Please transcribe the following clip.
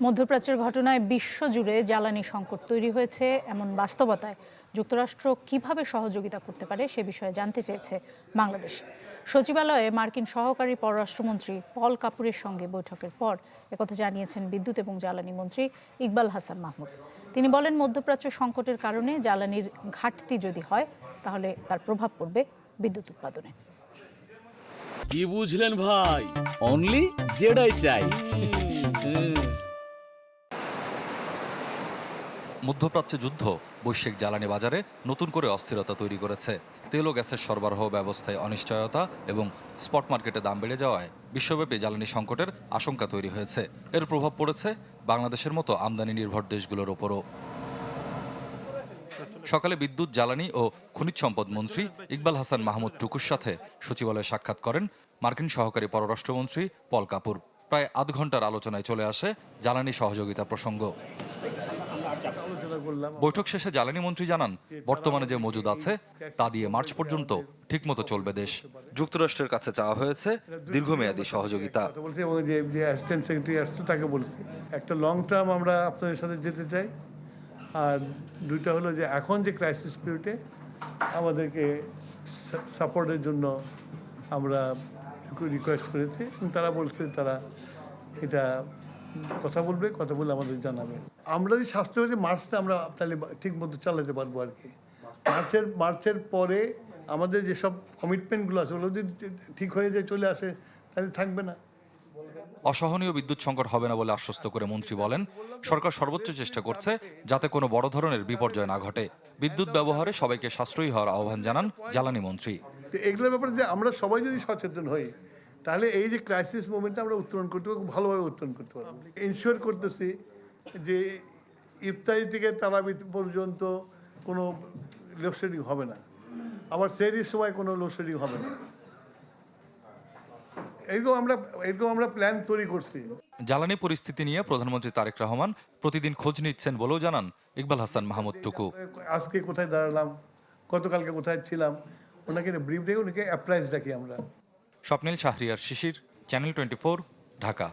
মধ্যপ্রাচ্যের ঘটনায় বিশ্বজুড়ে জ্বালানি সংকট তৈরি হয়েছে এমন বাস্তবতায় যুক্তরাষ্ট্র কিভাবে সহযোগিতা করতে পারে সে বিষয়ে জানতে চেয়েছে বাংলাদেশ। সচিবালয়ে মার্কিন সহকারী পররাষ্ট্রমন্ত্রী পল কাপুরের সঙ্গে বৈঠকের পর একথা জানিয়েছেন বিদ্যুৎ এবং জ্বালানি মন্ত্রী ইকবাল হাসান মাহমুদ। তিনি বলেন, মধ্যপ্রাচ্য সংকটের কারণে জ্বালানির ঘাটতি যদি হয় তাহলে তার প্রভাব পড়বে বিদ্যুৎ উৎপাদনে। কি বুঝলেন ভাই? অনলি যেটাই চাই। মধ্যপ্রাচ্যে যুদ্ধ বৈশ্বিক জ্বালানি বাজারে নতুন করে অস্থিরতা তৈরি করেছে। তেল ও গ্যাসের সরবরাহ ব্যবস্থায় অনিশ্চয়তা এবং স্পট মার্কেটে দাম বেড়ে যাওয়ায় বিশ্বব্যাপী জ্বালানি সংকটের আশঙ্কা তৈরি হয়েছে। এর প্রভাব পড়েছে বাংলাদেশের মতো আমদানি নির্ভর দেশগুলোর ওপরও। সকালে বিদ্যুৎ, জ্বালানি ও খনিজ সম্পদ মন্ত্রী ইকবাল হাসান মাহমুদ টুকুর সাথে সচিবালয়ে সাক্ষাৎ করেন মার্কিন সহকারী পররাষ্ট্রমন্ত্রী পল কাপুর। প্রায় আধ ঘন্টার আলোচনায় চলে আসে জ্বালানি সহযোগিতা প্রসঙ্গ। বৈঠক শেষে জ্বালানি মন্ত্রী জানান, বর্তমানে যে মজুদ আছে তা দিয়ে মার্চ পর্যন্ত ঠিকমতো চলবে দেশ। যুক্তরাষ্ট্রের কাছে চাওয়া হয়েছে দীর্ঘমেয়াদী সহযোগিতা। তাকে বলছি একটা লং টার্ম আমরা আপনাদের সাথে যেতে চাই, আর দুইটা হলো যে এখন যে ক্রাইসিস পিরিয়ডে আমাদেরকে সাপোর্টের জন্য আমরা রিকোয়েস্ট করেছি এবং তারা বলছে তারা এটা কথা বলে আমাদের জানাবে। আমরা যদি স্বাস্থ্য হয়েছে মার্চটা আমরা তাহলে ঠিক মতো চালাতে পারবো আর কি। মার্চের পরে আমাদের যেসব কমিটমেন্টগুলো আছে ওগুলো যদি ঠিক হয়ে যায়, চলে আসে, তাহলে থাকবে না। অসহনীয় বিদ্যুৎ সংকট হবে না বলে আশ্বস্ত করে মন্ত্রী বলেন, সরকার সর্বোচ্চ চেষ্টা করছে যাতে কোনো বড় ধরনের বিপর্যয় না ঘটে। বিদ্যুৎ ব্যবহারে সবাইকে সাশ্রয়ী হওয়ার আহ্বান জানান জ্বালানি মন্ত্রী। এগুলোর ব্যাপারে যে আমরা সবাই যদি সচেতন হই, তাহলে এই যে ক্রাইসিস মোমেন্টে আমরা উত্তরণ করতে পারবো, ভালোভাবে উত্তরণ করতে পারবো। ইনশিওর করতেছি যে ইফতারি থেকে তারাবি পর্যন্ত কোনো লোডশেডিং হবে না, আবার সেহরির সময় কোনো লোডশেডিং হবে না। এরকম আমরা প্ল্যান তৈরি করছি। জ্বালানি পরিস্থিতি নিয়ে প্রধানমন্ত্রী তারেক রহমান প্রতিদিন খোঁজ নিচ্ছেন বলেও জানান ইকবাল হাসান মাহমুদ টুকু। আজকে কোথায় দাঁড়ালাম, গতকালকে কোথায় ছিলাম, ওনাকে ব্রিফ ডেকে ওনাকে অ্যাপ্রাইজ রাখি আমরা। স্বপ্নিল শাহরিয়ার শিশির, চ্যানেল 24, ঢাকা।